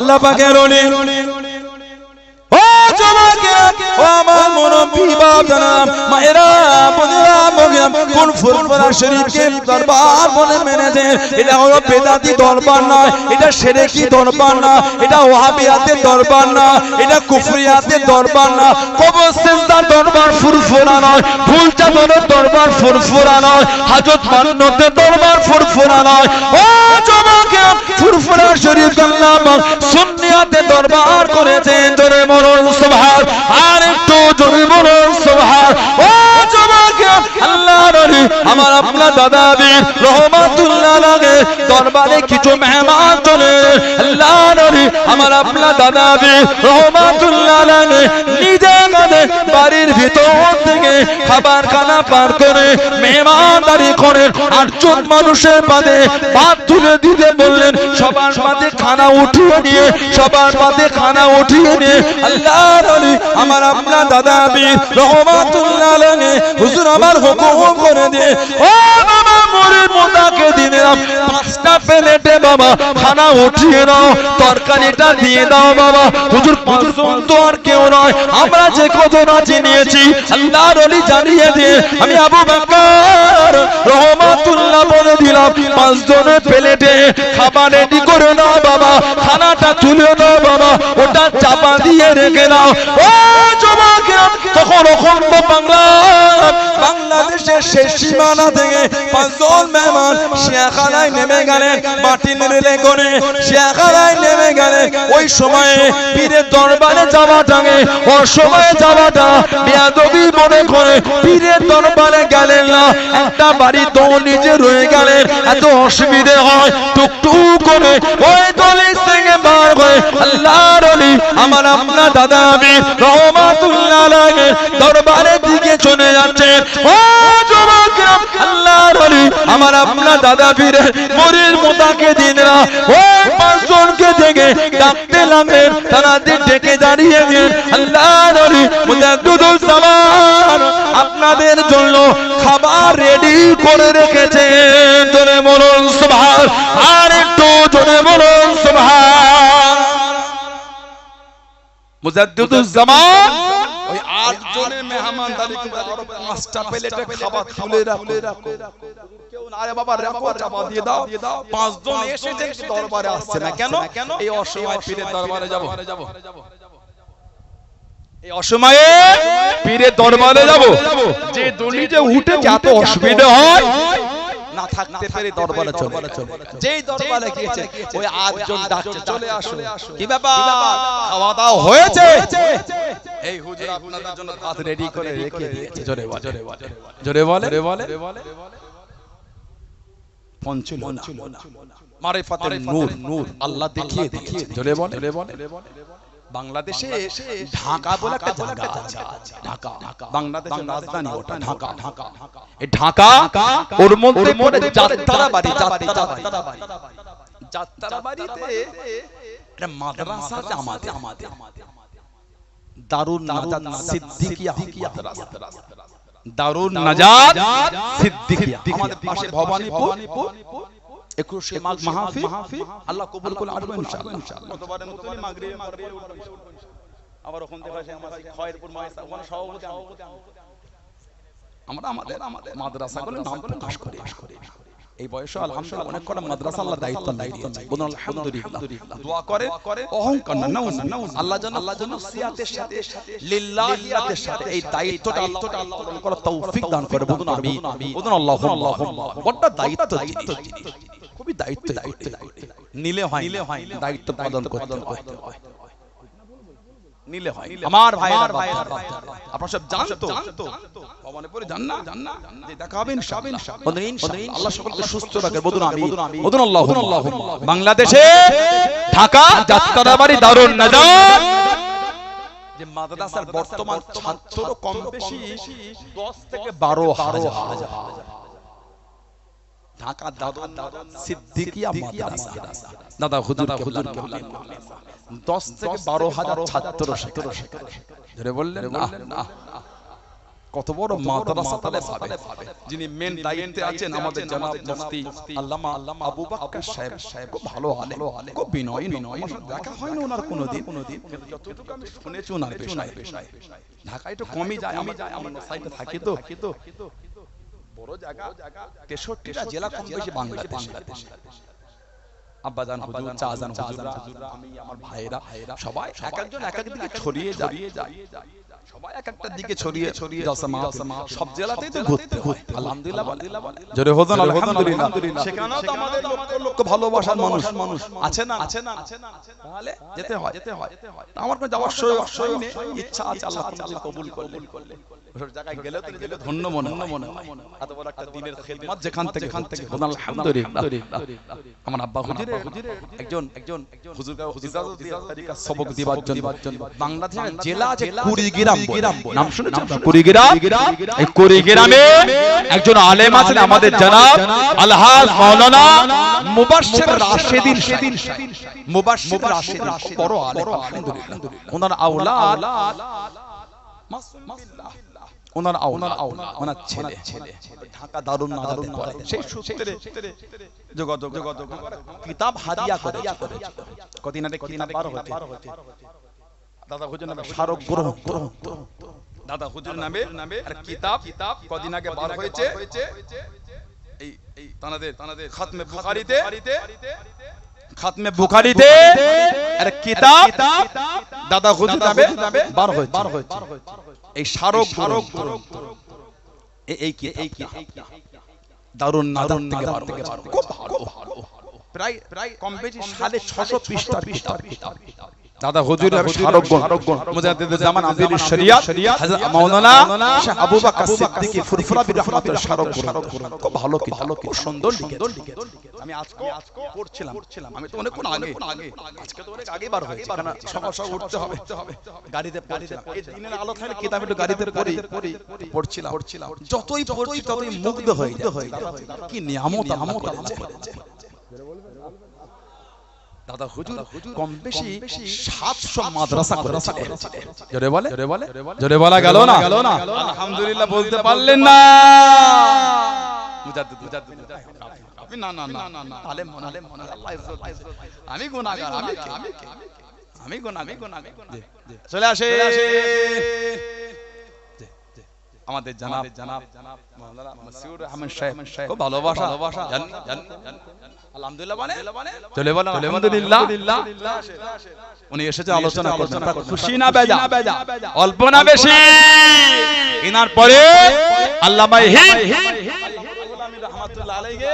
আল্লাহ পাকের ওলি ও জমাকে ও আমার মুরব্বি বাপ জানাম মায়েরা বোনেরা মগিরাম কোন ফুরফুরা শরীফকে দরবার বলে মেনেছে এটা হলো বেদাতি দরবার না এটা শিরকি দরবার না এটা ওয়াহাবিয়াতের দরবার না এটা কুফরিয়াতের দরবার না কবর সিজদার দরবার ফুরফুরা নয় ভুল চাদরের দরবার ফুরফুরা নয় হাজত মান্নতের দরবার ফুরফুরা নয় ও জমাকে ফুরফুরা শরীফ আল্লাহ সুন্নিয়াতের দরবার করেছেন জোরে বলুন সুবহান আর একটু জোরে বলুন সুবহান ও জমাকে আল্লাহ নবী আমার আপনার দাদা বীর রহমাতুল্লাহ আলাইহি দরবারে কিছু মেহমান চলে আল্লাহ নবী আমার আপনার দাদা বীর রহমাতুল্লাহ আলাইহি নিজে গদে বাড়ির ভিতর থেকে খাবার খানা পার করে মেহমানদারি করে আটজন মানুষের পাতে ভাত তুলে দিতে বললেন সবার পাতে খানা উঠিয়ে নিয়ে সবার পাতে খানা উঠিয়ে নিয়ে আল্লাহ নবী আমার আপনার দাদা বীর রহমাতুল্লাহ আলাইহি হুজুর আমার হুকুম করে দিয়ে ও বাবা মরির মোদাকে দিলাম 5টা প্লেটে বাবা খানা উঠিয়ে নাও তরকারিটা দিয়ে দাও বাবা হুজুর 5 জন তো আর কেউ নয় আমরা যে কজন আছি নিয়েছি আল্লাহর ওলি জানিয়ে দিয়ে আমি আবু বকর রহমাতুল্লাহ বলে দিলাম 5 জনের প্লেটে খাবার রেডি করে নাও বাবা খানাটা তুলে নাও বাবা ওটা চাপা দিয়ে রেখে নাও ও জমাকে তখন অখণ্ড বাংলাদেশের শেষ সীমানা থেকে 5 জন মেহমান শিয়াখানায় নেমে গেলেন মাটি রেলে করে শিয়াখানায় নেমে গেলেন ওই সময়ে পীরের দরবারে যাওয়াটাকে অসময়ে যাওয়াটা বেয়াদবি মনে করে পীরের দরবারে গেলেন না একটা বাড়ি তো নিজে রয়ে গেলেন এত অসুবিধে হয় টুকটুক করে ওই দলিত থেকে বার হয়ে আল্লাহর ওলি আমার আপনার দাদা বীর রহমাতুল্লাহ আলাইহি দরবারের দিকে চলে যাচ্ছে ও যুবক আল্লাহর ওলি আমার আপনার দাদা বীরের মরির মোদাকে দিনরা ও 5 জনকে দেখে ডাকতে লাগলেন তারা ডেকে দাঁড়িয়ে দিলেন আল্লাহর ওলি মুজাদ্দিদুল জামান আপনাদের জন্য খাবার রেডি করে রেখেছেন জোরে বলুন সুবহান আর একটু জোরে বলুন সুবহান মুজাদ্দিদুল জামান ওই 8 জনের মেহমানদারি করে আরো 5টা প্লেটে খাবার তুলে রাখো কেউ না রে বাবা রাখো চাপা দিয়ে দাও 5 জন এসেছে দরবারে আসছে না কেন এই অসময়ে পীরের দরবারে যাব এই অসময়ে পীরের দরবারে যাব যে দড়ি যে উঠে এত অসুবিধা হয় না থাকতে পেরে দরবারে চলে যেই দরবারে গিয়েছে ওই 8 জন ডাকছে চলে আসো কি ব্যাপার খাওয়া দাওয়া হয়েছে এই হুজুর আপনাদের জন্য ভাত রেডি করে রেখে দিয়েছে জোরে বলে পঞ্চুল মারিফাতের নূর আল্লাহ দেখিয়ে দিয়েছে জোরে বলে বাংলাদেশে ঢাকা বলে একটা জায়গা আছে ঢাকা বাংলাদেশের রাজধানী ওটা ঢাকা এই ঢাকা ওর মধ্যে যাত্রা বাড়িতে একটা মাদ্রাসা আছে আমাদের দারুন নাজাত সিদ্দিকিয়া মাদ্রাসা দারুন নাজাত সিদ্দিকিয়া আমাদের পাশে ভবানীপুর 21 মাঘ মাহফিল আল্লাহ কবুল করে আসবে ইনশাআল্লাহ গতবারের মতই মাগরিবে পড়বে আবার ওখান থেকে আসে আমরা খয়রপুর মাদ্রাসা ওখানে সভাপতি আমরা আমাদের মাদ্রাসাগুলো নাম প্রকাশ করি এই বয়সে আলহামদুলিল্লাহ অনেক কটা মাদ্রাসা আল্লাহ দায়িত্ব দিয়েছে বলুন আলহামদুলিল্লাহ দোয়া করে অহংকার না আল্লাহ যেন সিয়াতের সাথে লিল্লাহিয়াতের সাথে এই দায়িত্বটা আল্লাহ পালন করার তৌফিক দান করে বলুন আমিন বলুন আল্লাহুম্মা বড় দায়িত্ব খুবই দায়িত্ব নিলে হয় দায়িত্ব পালন করতে হয় নিলে হয় আমার ভাইয়েরা আপনারা সব জানতো ভবানীপুরে জান না যে দেখাবেন ইনশাআল্লাহ আল্লাহ সকলকে সুস্থ রাখে বলুন আমিন বলুন আল্লাহুম্মা বাংলাদেশে ঢাকা যাত্রাবাড়ি দারুন নাজাত যে মাদ্রাসার বর্তমান ছাত্র কম বেশি 10 থেকে 12,000 ঢাকা দারুন সিদ্দিকিয়া মাদ্রাসা দাদা হুজুর 10 থেকে 12,000 ছাত্র শেখায় ধরে বললেন না কত বড় মাদ্রাসা তাহলে পাবে যিনি মেন দায়িত্বে আছেন আমাদের জনাব মুফতি আল্লামা আবু বকর সাহেব খুব ভালো আলেম খুব বিনয়ী দেখা হয় না ওনার কোনোদিন যতটুকু আমি শুনেছি ওনার পেশায় ঢাকায় তো কমই যায় আমি আমার সাইডে থাকি তো বড় জায়গা 63টা জেলা কম বেশি বাংলাদেশ আব্বাজান হুজুর চাচাজান হুজুর আমি আমার ভাইরা সবাই এক একজন এক এক দিকে ছড়িয়ে যায় সবাই এক একটা দিকে ছড়িয়ে জালসা সব জেলাতেই তো ঘুরতে আলহামদুলিল্লাহ জোরে হোক আলহামদুলিল্লাহ সেখানেও তো আমাদের লক্ষ লক্ষ ভালোবাসার মানুষ আছে না তাহলে যেতে হয় আমার কোনো যাওয়ার সই নেই ইচ্ছা আছে আল্লাহ তাআলা কবুল করলে ওই জায়গায় গেলে তো ধন্য মনে হয় এত বড় একটা দিনের খিদমত যেখান থেকে আলহামদুলিল্লাহ আমার আব্বা হুজুর একজন হুজুর তরিকা সবক দিবার জন্য বাংলাদেশের জেলা আছে কুড়িগ্রাম নাম শুনেছেন কুড়িগ্রাম এই কুড়িগ্রামে একজন আলেম আছেন আমাদের জনাব আলহাজ মাওলানা মুবাশশির রাশিদিন মুবাশশির রাশিদিন বড় আলেম আলহামদুলিল্লাহ ওনার আওলাদ মাসুমিল্লাহ ওনার ছেলে ঢাকা দারুন নাজাতে পড়ে সেই সূত্রে যোগাযোগ কিতাব হাদিয়া করে কদিন আগে কিতাব বার হচ্ছে দাদা হুজুর নামে স্মারক গ্রহণ দাদা হুজুর নামে আর কিতাব কদিন আগে বার হয়েছে এই তানাদের খাতমে বুখারীতে আর কিতাব দাদা হুজুর নামে বার হয়েছে এই স্মারক এই দারুন নাজাত থেকে খুব ভালো প্রায় কম বেশি 650 পৃষ্ঠার কিতাব দাদা হুজুর স্মারক মুজাদ্দিদ জামান আব্দুল শরিয়াত হযরত মাওলানা শাহ আবু বকর সিদ্দিকী ফুরফুরা বির রহমাতুল্লাহ স্মারক খুব ভালো খুব সুন্দর লিখেছে আমি আজকে পড়ছিলাম আমি তো অনেক আগে আজকে তো অনেক আগে বার হয়েছে কারণ সকাল উঠতে হবে গাড়িতে এই দিনের আলো থাকলে কিতাব একটু গাড়িতে পড়ছিলাম যতই পড়ছি ততই মুগ্ধ হয়ে যায় কি নিয়ামত আছে দাদা হুজুর কম বেশি 700 মাদ্রাসা করেছিলেন জোরে বলা গেল না আলহামদুলিল্লাহ বলতে পারলেন না মুজাদ্দিদ আপনি না আলেম আল্লাহ ইজ্জত আমি গুনাহগার আমি গুনাহগার চলে আসে আমাদের জনাব মাওলানা মাসউদ আহমদ সাহেব খুব ভালোবাসা আলহামদুলিল্লাহ চলে বলেন আলহামদুলিল্লাহ উনি এসেছে আলোচনা করতে খুশি না বেজা অল্প না বেশি ইনার পরে আল্লামা রাহমাতুল্লাহ আলাইহি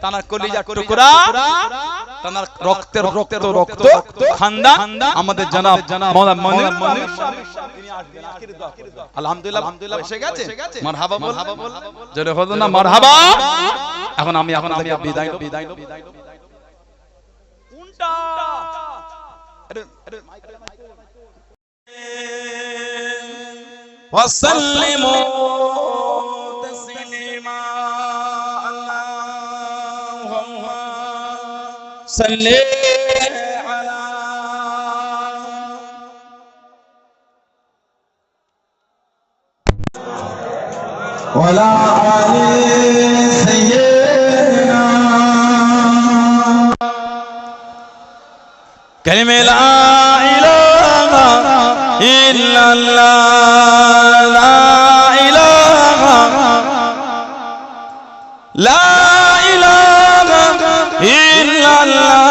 তানার কলিজার টুকরা তানার রক্তের রক্ত খানদান আমাদের জনাব মাওলানা মনির তিনি আসবেন আখির দোয়া আলহামদুলিল্লাহ এসে গেছে মারহাবা বল জোরে হলো না মারহাবা এখন আমি বিদায় কোনটা আরে ওয়াসাল্লিমু তাসলিমা আল্লাহুম্মা সাল্লি আলা ওয়ালা আলি সাইয়্যিদিনা কালিমা লা ইলাহা ইল্লাল্লাহ লা ইলাহা ইল্লাল্লাহ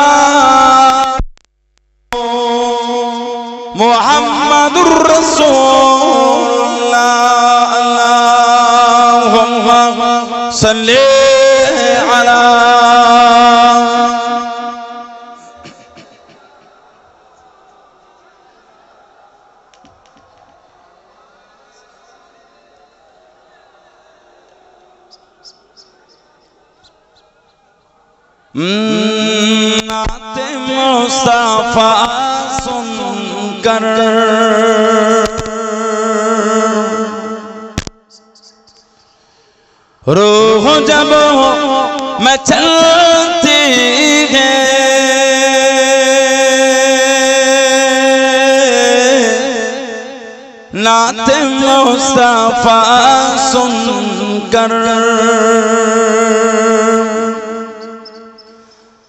মুহাম্মাদুর রাসূলুল্লাহ আল্লাহুম্মা সাল্লি আলা नाते मुस्तफा सुनकर रूह जब मचलती है नात मुस्तफा सुनकर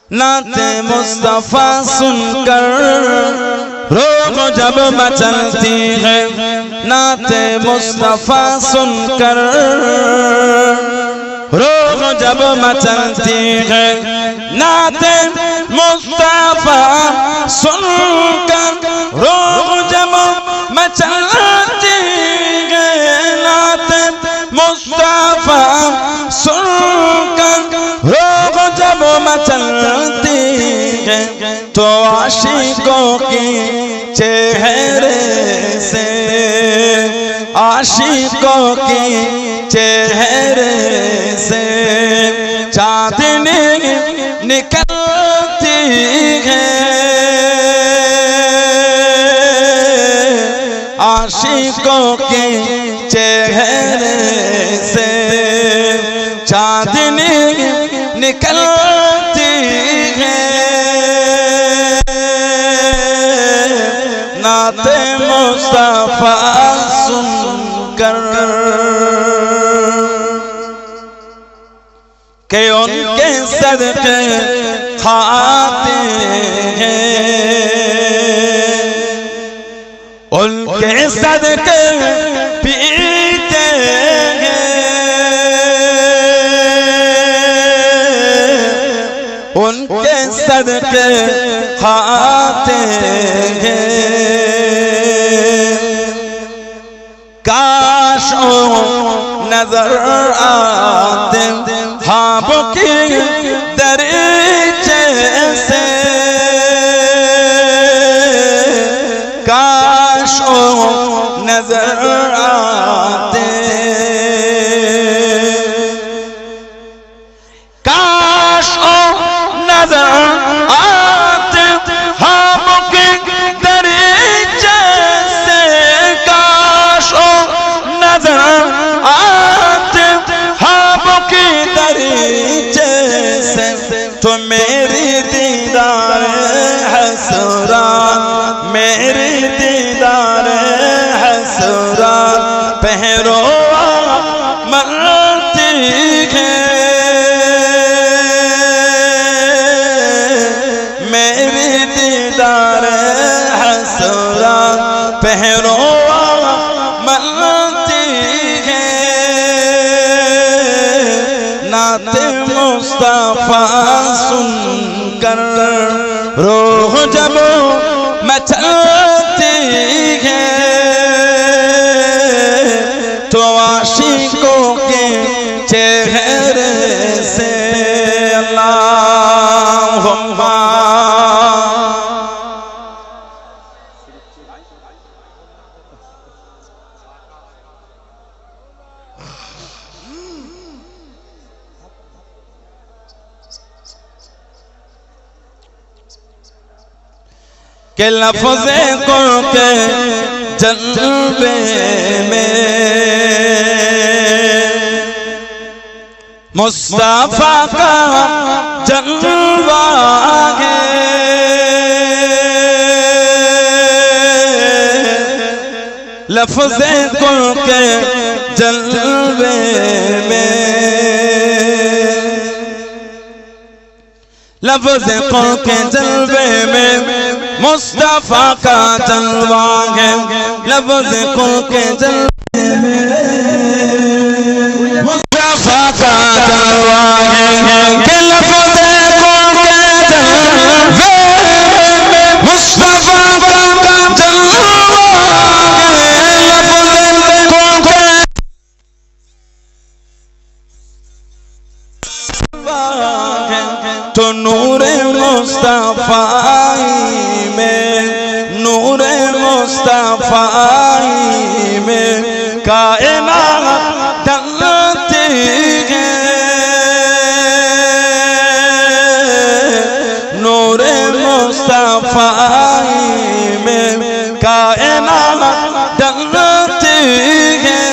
नात मुस्तफा सुनकर रोग जब मचलती है नात मुस्तफा सुनकर रोग जब मचलती है नात मुस्तफा सुनकर रोग जब मचलती है नात मुस्तफा सुनकर रोग जब मचलती है तो आशिकों की चेहरे से आशिकों की चेहरे से चांदनी निकलती है आशिकों के चेहरे से चांदनी निकलती है नाते मुस्तफा सुनकर के उनके सदके खाते हैं उनके सदके पीते हैं उनके सदके खाते हैं काश नजर आते ख्वाबों की दरीचे से काश नजर आते काश नजर आते ख्वाबों की दरीचे से काश नजर आते ख्वाबों की दरीचे से तो मेरी दीदार हसरात मेरी दीदार हसरात पहरो मरती है मेरी दीदार हसरात पहरो मरती है नाते मुस्तफा सुनकर रूह जब मचलती है तो आशिकों के चेहरे से अल्लाहुम्मा के लफ्ज़े कुल के जलवे में मुस्तफा का जलवा है लफ्ज़े कुल के जलवे में लफ्ज़े कुल के जलवे में मुस्तफा का जलवा है लफ्ज़े कुल के जलवे में मुस्तफा का जलवा है कि लफ्ज़े कुल के जलवे में मुस्तफा का जलवा है लफ्ज़े कुल के तो नूरे मुस्तफा नूरे मुस्तफा में कायनात डलती है नूरे मुस्तफा में कायनात डलती है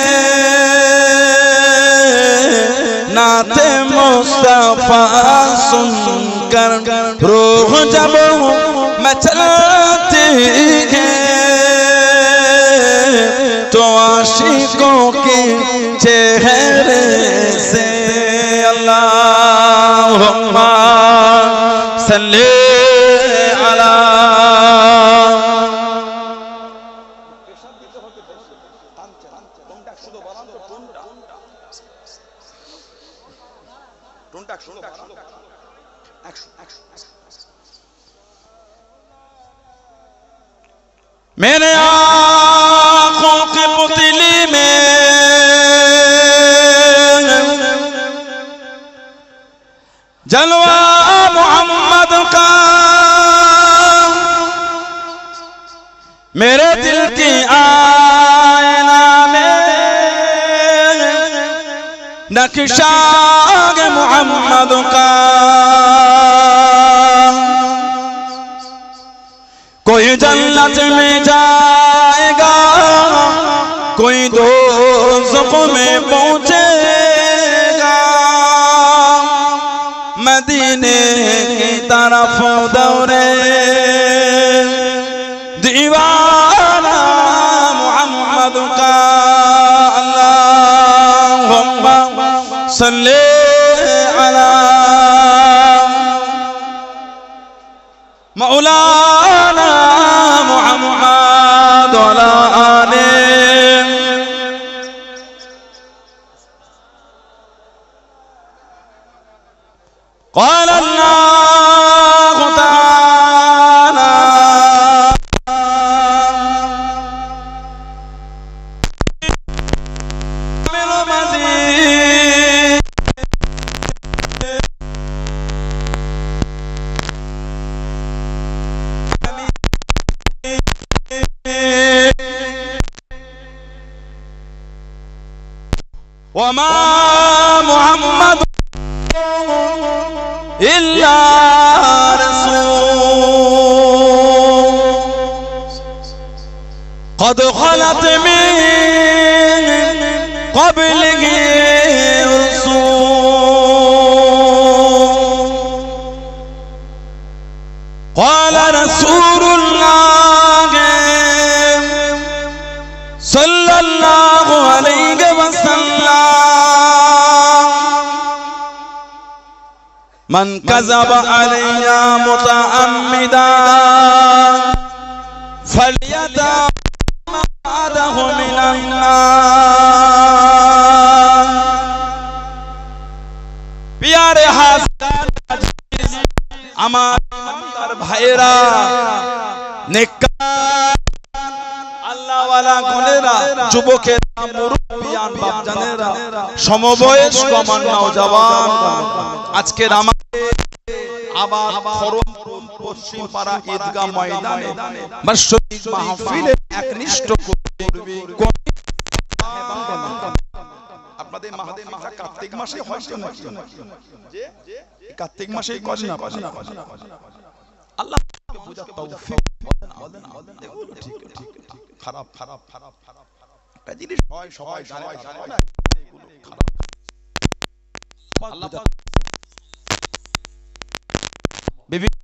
नाते मुस्तफा सुनकर रूह जब मचलती है तो आशिकों के चेहरे से अल्लाहुम्मा सल्ली अला मेरे आँखों की पुतली में जलवा मोहम्मद का, मेरे दिल की आईना में नक्शा मोहम्मद का। कोई जन्नत में जाएगा, कोई दोज़ख में पहुंचेगा, मदीने की तरफ दौड़े दीवाना मोहम्मद का। अल्लाहुम्मा सल्ली अला मौलाना मुहम्मद वाला आले। क़ाल अल्लाहु तआला मिन मज़ीद वमा मुहम्मद इल्ला रसूल क़द ख़लत मिन क़ब्लिही रसूल क़ाल रसूलुल्लाह सल्लल्लाहु अलैहि वसल्लम मन कज़ब अलैया मुतअम्मिदन फलियतबअहु मिनन नार। प्यारे हाज़िर আমার ভাইরা, নেককার আল্লাহ ওয়ালা গোনেরা, যুবকেরা, মুরব্বিয়ান বাপজানেরা, সমবয়স্ক নওজওয়ান, আজকের আমাদের আবার খরমপুর পশ্চিম পাড়া ঈদগাহ ময়দানে মসজিদ মাহফিলে একনিষ্ঠ করবে। আপনাদের মাহফিলটা কার্তিক মাসে হয় নাকি? যে কার্তিক মাসেই করেন না? আল্লাহ বুঝার তৌফিক দেন। এগুলো ঠিক খারাপ খারাপ খারাপ খারাপ একটা জিনিস হয়, সবাই জানে না এগুলো খারাপ। আল্লাহ বিভিন্ন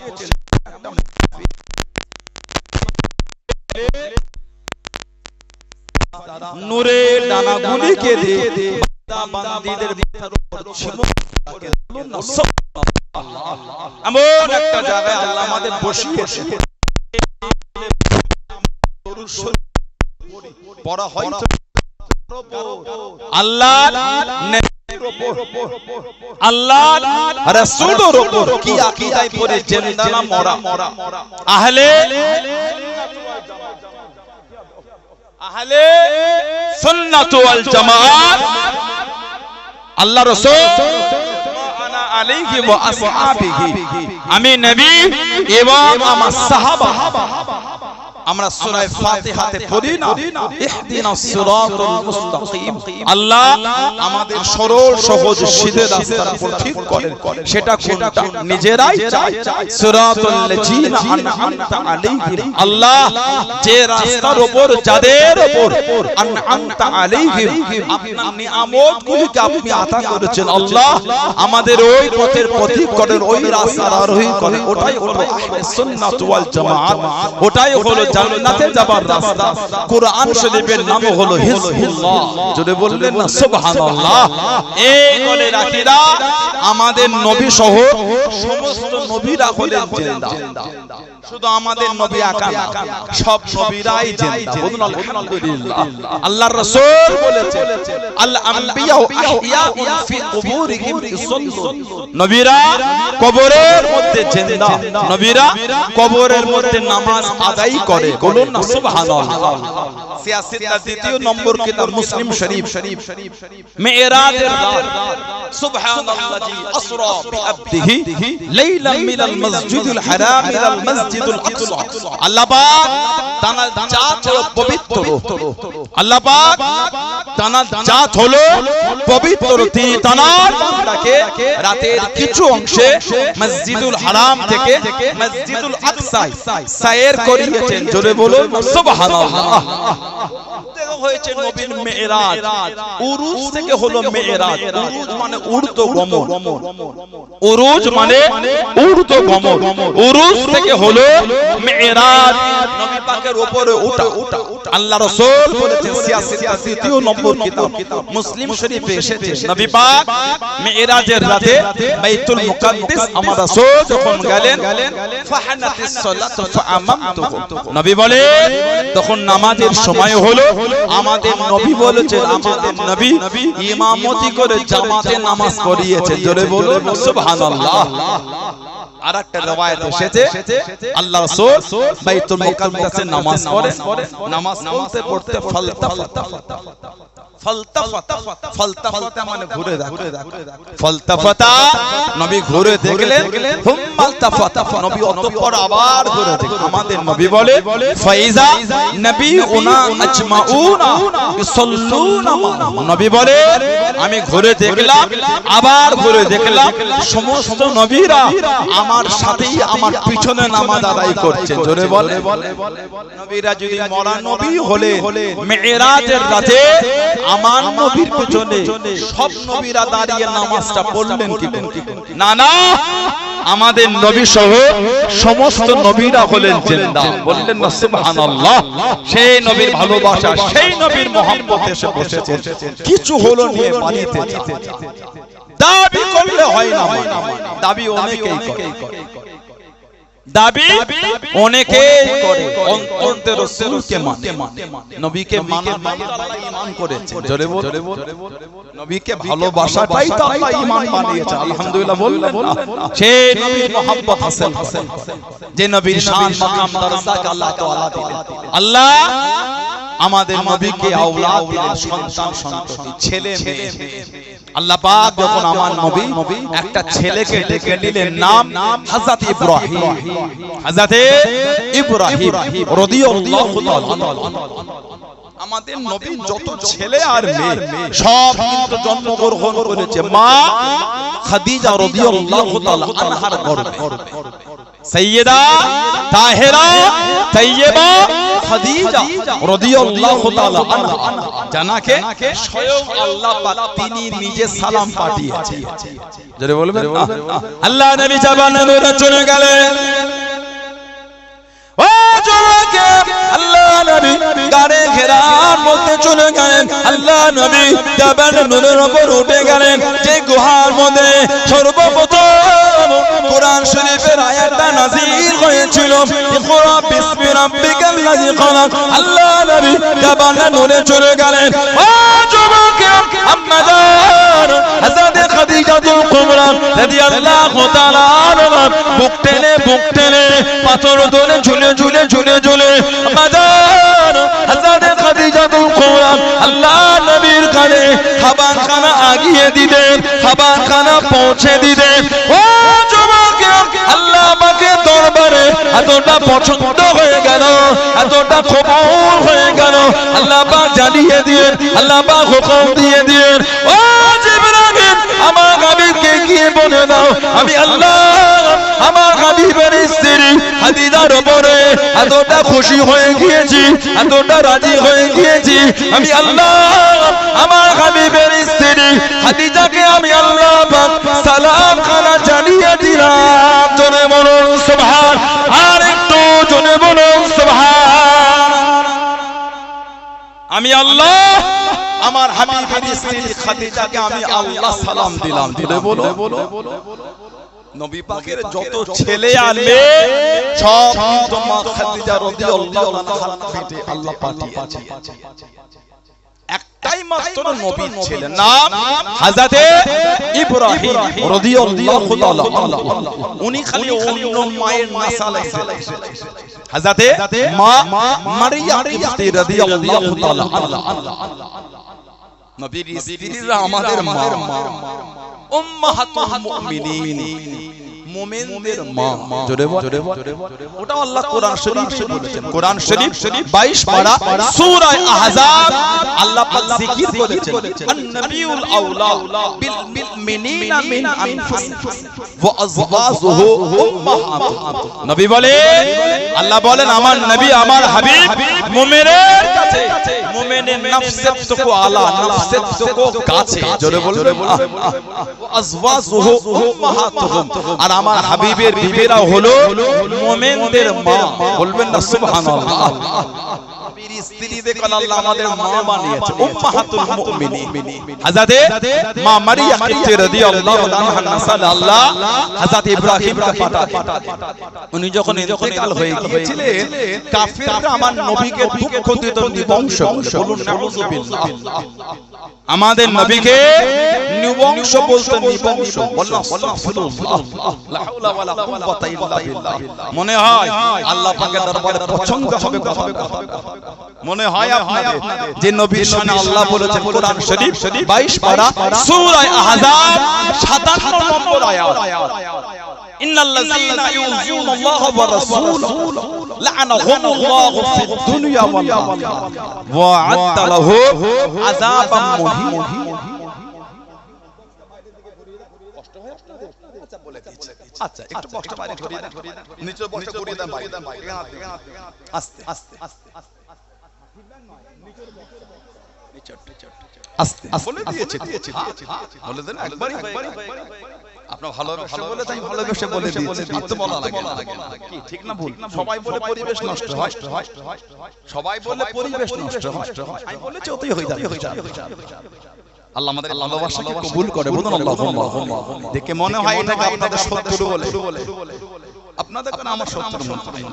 বসিয়েছেন নূরের ডানাগুলিকে দিয়ে বান্দাবান্দীদের মাথার উপর ছিল এমন একটা জায়গায় আল্লাহ আমাদের বসিয়েছে পড়া হয় আল্লাহ আল্লাহ রাসূলের উপর কি আকীদায় পড়ে জিন্দা না মরা আহলে সুন্নাত ওয়াল জামাত আল্লাহ রাসূল আনা আলাইহি ওয়া আসহাবিহি আমি নবী এবং আমার সাহাবা আমরা সূরা ফাতিহাতে পড়ি না ইহদিনাস সিরাতাল মুস্তাকিম আল্লাহ আমাদের সরল সহজ সিধে রাস্তার উপর ঠিক করেন সেটা কোনটা নিজেরাই চাই সিরাতাল লাযিনা আনআমতা আলাইহিম আল্লাহ যে রাস্তার উপর যাদের উপর আনআমতা আলাইহিম আপনার নিয়ামতগুলিকে আপনি আতা করেছেন আল্লাহ আমাদের ওই পথের পথিক করেন ওই রাস্তার আরোহী করেন ওটাই হলো আহলে সুন্নাত ওয়াল জামাত ওটাই হলো জান্নাতে যাবার রাস্তা কুরআন শরীফের নাম হলো হিজবুল্লাহ যদি বললেন না সুবহানাল্লাহ এই বলে রাখিরা আমাদের নবী সহ সমস্ত নবীরা হলেন জিন্দা শুধু আমাদের নবী একা না সব নবীরাই জিন্দা বলুন আলহামদুলিল্লাহ আল্লাহর রাসূল বলেছেন আল আম্বিয়া আহইয়াউন ফি কুবুরিহিম ইউসাল্লুন নবীরা কবরের মধ্যে জিন্দা নবীরা কবরের মধ্যে নামাজ আদায় করে বলুন না সুবহানাল্লাহ সিয়াসিতার দ্বিতীয় নম্বর কিতাব মুসলিম শরীফ মিরাজের রাত সুবহানাল্লাহি আসরা বিআবদিহি লাইলাম মিনাল মসজিদুল হারাম ইলাল মসজিদুল আকসা আল্লাহ পাক তানার জাত হলো পবিত্র আল্লাহ পাক তানার জাত হলো পবিত্র তিনি তানার বান্দাকে রাতের কিছু অংশে মসজিদুল হারাম থেকে মসজিদুল আকসা সায়ের করিয়েছেন জোরে বলুন সুবহানাল্লাহ হয়েছে নবীর মিরাজ উরুজ থেকে হলো মিরাজ উরুজ মানে ঊর্ধ্বগমন উরুজ মানে ঊর্ধ্বগমন উরুজ থেকে হলো মিরাজ নবী পাকের উপরে ওঠা আল্লাহ রাসূল বলেছেন সিয়াসিতার দ্বিতীয় নম্বর কিতাব মুসলিম শরীফে এসেছে নবী পাক মিরাজের রাতে বাইতুল মুকাদ্দাস আমার রাসূল যখন গেলেন ফাহানাতিস সালাতু ফাআমামতুহু নবী বলে তখন নামাজের সময় হলো আমাদের নবী বলেছেন আমাদের নবী ইমামতি করে জামাতে নামাজ পড়িয়েছেন জোরে বলুন সুবহানাল্লাহ আরেকটা রওয়ায়াত এসেছে আল্লাহ রাসূল বাইতুল মুকাদ্দাসে নামাজ পড়েন নামাজ পড়তে ফালতাফাতা মানে ঘুরে দেখা ফালতাফাতা নবী ঘুরে দেখলেন হুম্মালতাফাতা নবী অতঃপর আবার ঘুরে দেখলেন আমাদের নবী বলে ফাইজা নবিউনা আজমাউনা ইসাল্লুনা নবী বলে আমি ঘুরে দেখলাম আবার ঘুরে দেখলাম সমস্ত নবীরা আমার সাথেই আমার পিছনে নামাজ আদায় করছে জোরে বলে নবীরা যদি মরা নবী হলে মিরাজের রাতে আমার নবীর পিছনে সব নবীরা দাঁড়িয়ে নামাজটা পড়লেন কি না না আমাদের নবী সহ সমস্ত নবীরা হলেন জিন্দা বললেন না সুবহানাল্লাহ সেই নবীর ভালোবাসা সেই নবীর মহব্বত এসে বসেছে কিছু হলো নিয়ে বাড়িতে দাবি করলে হয় না দাবি অনেকেই করে দাবি অনেকেই করে অন্তরে রাসূলকে মানে নবীকে মানা আল্লাহ ঈমান করেছে জোরে বল নবীকে ভালোবাসাটাই তো আল্লাহ ঈমান বানিয়েছে আলহামদুলিল্লাহ বললেন সেই নবীর মহব্বত হাসিল যে নবীর শান মাকাম দরজাকে আল্লাহ তাআলা দিলেন আল্লাহ আমাদের নবীকে আওলাদ দিলেন সন্তান সন্ততি ছেলে মেয়ে আল্লাহ পাক যখন আমার নবী একটা ছেলেকে ডেকে দিলেন নাম হযরত ইব্রাহিম রাদিয়াল্লাহু তাআলা আমাদের নবী যত ছেলে আর মেয়ে সব কিন্তু জন্মগ্রহণ করেছে মা খাদিজা রাদিয়াল্লাহু তাআলা আনহার গর্ভে সাইয়্যিদা তাহেরা তাইয়্যিবা খাদিজা রাদিয়াল্লাহু তাআলা আনহা জানাকে স্বয়ং আল্লাহ পাক তিনি নিজে সালাম পাঠিয়েছেন জোরে বলবেন আল্লাহ নবী জবানে নূরে চলে গেলেন ও জোয়াকে আল্লাহ নবী গাড়ে ঘেরার মধ্যে চলে গেলেন আল্লাহ নবী জবানে নূরের উপর উঠে গেলেন যে গুহার মধ্যে সর্বপ্রথম কোরআন শরীফের আয়াতটা নাযিল হয়েছিল ইকরা বিসমি রাব্বিকাল্লাযী খালাক আল্লাহ নবী জবানে নূরে চলে গেলেন ও জোয়াকে আম্মাদার হযরত খাদিজাতুল কুবরা রাদিয়াল্লাহু তাআলা আনহা বুক টেনে পাথর ধরে ঝুলে মাদার হযরত খাদিজাতুল কুবরা আল্লাহ নবীর কানে খাবারখানা আগিয়ে দিলেন খাবারখানা পৌঁছে দিলেন ও যুবক আল্লাহ পাকের দরবারে এতটা পছন্দ হয়ে গেল এতটা কবুল হয়ে গেল আল্লাহ পাক জানিয়ে দিলেন আল্লাহ পাক হুকুম দিয়ে দিলেন ও জিবরাইল আমার হাবিবকে গিয়ে বলে দাও আমি আল্লাহ আমার হাবিবের স্ত্রী খাদিজার উপরে এতটা খুশি হয়ে গিয়েছি এতটা রাজি হয়ে গিয়েছি আমি আল্লাহ আমার হাবিবের স্ত্রী খাদিজাকে আমি আল্লাহ পাক সালাম খানা জানিয়ে দিলাম জোরে বলুন সুবহান আর একটু জোরে বলুন সুবহান আমি আল্লাহ আমার হাবিবের স্ত্রী খাদিজাকে আমি আল্লাহ সালাম দিলাম দিলে বলো নবী পাকের যত ছেলে আর মেয়ে সব কিন্তু মা খাদিজা রাদিয়াল্লাহু আনহার পেটে আল্লাহ পাঠিয়েছে একটাই মাত্র নবী ছিলেন নাম হযরত ইব্রাহিম রাদিয়াল্লাহু তাআলা উনি খালি অন্য মায়ের নাসাল এসেছেন হযরত মা মারিয়াম রাদিয়াল্লাহু তাআলা নবীর স্ত্রীরা আমাদের মা উম্মাহাতুল মুমিনিন মুমিনদের মা জোরে ওটা আল্লাহ কোরআন শরীফে বলেছেন কোরআন শরীফ 22 পারা সূরা আহজাব আল্লাহ পাক জিকির করেছেন আন-নাবিয়ুল আওলা বিল মুমিনিনা মিন আনফুসিহিম ওয়া আযওয়াজুহু উম্মাহাতুহুম নবী বলে আল্লাহ বলেন আমার নবী আমার হাবিব মুমিনের কাছে মুমিনের নফসের থেকে আলা নফসের থেকে কাছে জোরে বলবেন আযওয়াজুহু উম্মাহাতুহুম আর আমার হাবিবের বিবিরা হলো মুমিনদের মা বলবেন না সুবহানাল্লাহ নবীর স্ত্রীদের আল্লাহ আমাদের মা বানিয়েছে উম্মাহাতুল মুমিনিন হযরত মা মারিয়াম রাদিয়াল্লাহু আনহা নাসাল আল্লাহ হযরত ইব্রাহিমকে পাঠালেন উনি যখন ইন্তেকাল হয়ে গিয়েছিলেন কাফিররা আমার নবীকে দুঃখ দিত নিবংশ বলুন নাউযুবিল্লাহ আমাদের নবীকে নিবংশ বলতে নিবংশ বলনা আস্তাগফিরুল্লাহ লা হাওলা ওয়ালা কুওয়াতা ইল্লা বিল্লাহ মনে হয় আল্লাহ পাকের দরবারে পছন্দ হবে কথা মনে হয় আপনাদের যে নবীর শানে আল্লাহ বলেছেন কোরআন শরীফ 22 পারা সূরা আহজাব 57 নম্বর আয়াত ইন্নাল্লাযীনা ইউযুনাল্লাহা ওয়া রাসূলাহু লা'নাহুমুল্লাহু ফিদ দুনিয়া ওয়াল আখিরাহ ওয়া আ'আদ্দা লাহু আযাবাম মুহিন কষ্ট হয় আপনাদের আচ্ছা বলে দিচ্ছি আচ্ছা একটু বক্সটা বাইরে ধরিয়ে দেন নিচে বক্সটা করিয়ে দেন ভাই আস্তে আস্তে আস্তে বলে দিয়েছে বলে দেন একবারই আপনারা ভালোবেসে বলে তাই ভালোবেসে বলে দিয়েছে তো বলা লাগে কি ঠিক না ভুল সবাই বলে পরিবেশ নষ্ট হয় সবাই বলে পরিবেশ নষ্ট হয় আমি বলেছি ওতেই হয়ে যাবে আল্লাহ আমাদের ভালোবাসাকে কবুল করে বলুন আল্লাহুম্মা দেখে মনে হয় এটাকে আপনাদের শত্রু বলে আপনাদের কেন আমার শত্রু মনে হয়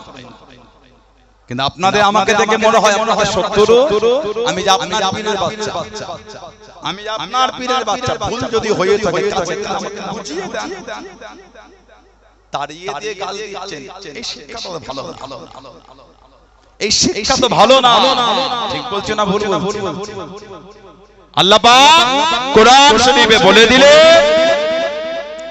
কিন্তু আপনাদের আমাকে দেখে মনে হয় আপনাদের শত্রু আমি যে আপনার পীরের বাচ্চা আমি যে আপনার পীরের বাচ্চা ভুল যদি হয়ে থাকে কাছে আমাকে বুঝিয়ে দেন তাড়িয়ে দিয়ে গাল দিচ্ছেন এই শিক্ষা তো ভালো এই শিক্ষা তো ভালো না ঠিক বলছো না ভুল আল্লাহ পাক কোরআন শরীফে বলে দিলে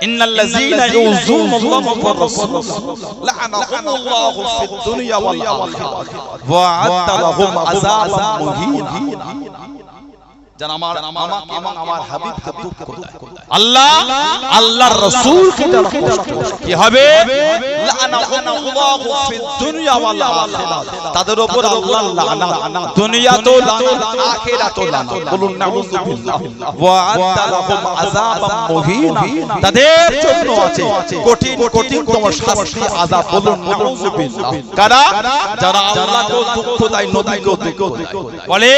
ইন্নাল্লাযীনা ইউযুনাল্লাহা ওয়া রাসূলাহু লা'নাহুমুল্লাহু ফিদ দুনিয়া ওয়াল আখিরাহ ওয়া আ'আদ্দা লাহুম আযাবাম মুহিন যারা আমাকে এবং আমার হাবিবকে দুঃখ দেয় আল্লাহ আল্লাহর রাসূলকে যারা কষ্ট কি হবে লানাহুল্লাহু ফিদ দুনিয়া ওয়াল আখিরাহ তাদের উপর আল্লাহর লানাত দুনিয়াতেও লানাত আখিরাতেও লানাত বলুন নাউযুবিল্লাহ ওয়া আ'আদ্দা লাহুম আযাবাম মুহিনা তাদের জন্য আছে কঠিন কঠিনতম শাস্তি আযাব বলুন নাউযুবিল্লাহ কারা যারা আল্লাহকে দুঃখ দেয় নবীকে দুঃখ দেয় বলে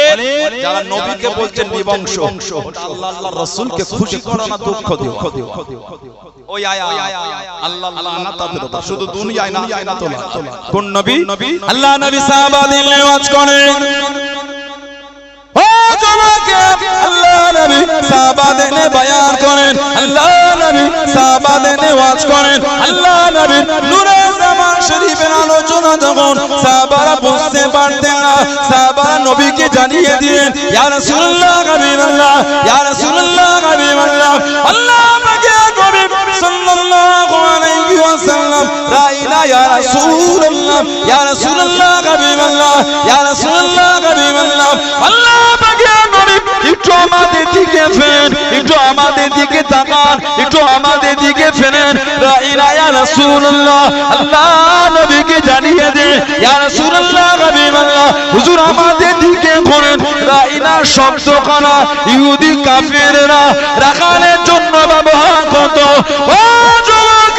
যারা নবীকে বলছেন নিবংশ আল্লাহর রাসূলকে খুশি করো না দুঃখ দিও ওই আয়া আল্লাহ লানাত তাদের উপর শুধু দুনিয়ায় না আখিরাতে লানাত কোন নবী আল্লাহ নবী সাহাবাদের ওয়াজ করেন ও তোমাকে আল্লাহ নবী সাহাবাদের বয়ান করেন আল্লাহ নবী সাহাবাদের ওয়াজ করেন আল্লাহ নবী নূরে জামান শরীফের আলোচনা যখন সাহাবারা বুঝতে পারতেন না সাহাবারা নবীকে জানিয়ে দিলেন ইয়া রাসূলুল্লাহ হাবিবাল্লাহ ইয়া রাসূলুল্লাহ হাবিবাল্লাহ আল্লাহ পাকে নবী সাল্লাল্লাহু আলাইহি ওয়াসাল্লাম লা ইলাহা ইয়া রাসূলুল্লাহ ইয়া রাসূলুল্লাহ হাবিবাল্লাহ ইয়া রাসূলুল্লাহ হাবিবাল্লাহ আল্লাহ পাকে নবী একটু আমাদের দিকে ফেরেন একটু আমাদের দিকে তাকান একটু আমাদের দিকে ফেরেন লা ইলাহা ইয়া রাসূলুল্লাহ আল্লাহ নবীকে জানিয়ে দেন ইয়া রাসূলুল্লাহ হাবিবাল্লাহ হুজুর আমাদের দিকে করেন লা ইলাহা শব্দখানা ইহুদি কাফেররা রাখালের জন্য ব্যবহার করত ও যুবক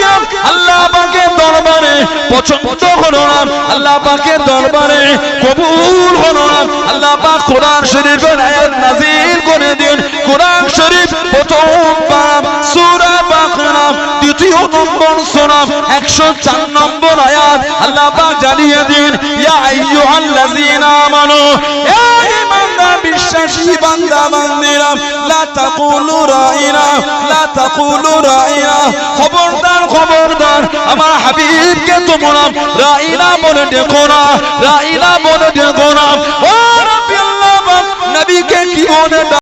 আল্লাহ পাকের দরবারে পছন্দ হলো না আল্লাহ পাকের দরবারে কবুল হলো না আল্লাহ পাক কোরআন শরীফের আয়াত নাযিল করে দেন কোরআন শরীফ প্রথম পারা সূরা বাকারা দ্বিতীয় নম্বর সূরা 104 নম্বর আয়াত আল্লাহ পাক জানিয়ে দেন ইয়া আইয়ুহাল্লাযীনা আমানু হে ঈমানদার বিশ্বাসী বান্দা বান্দিরা লা তাকুলু রাইনা লা তাকুলু রাইনা খবরদার খবরদার আমার হাবিবকে তোমরা রাইনা বলে ডেকো না রাইনা বলে ডেকো না ও রাব্বি আল্লাহ নবীকে কি বলে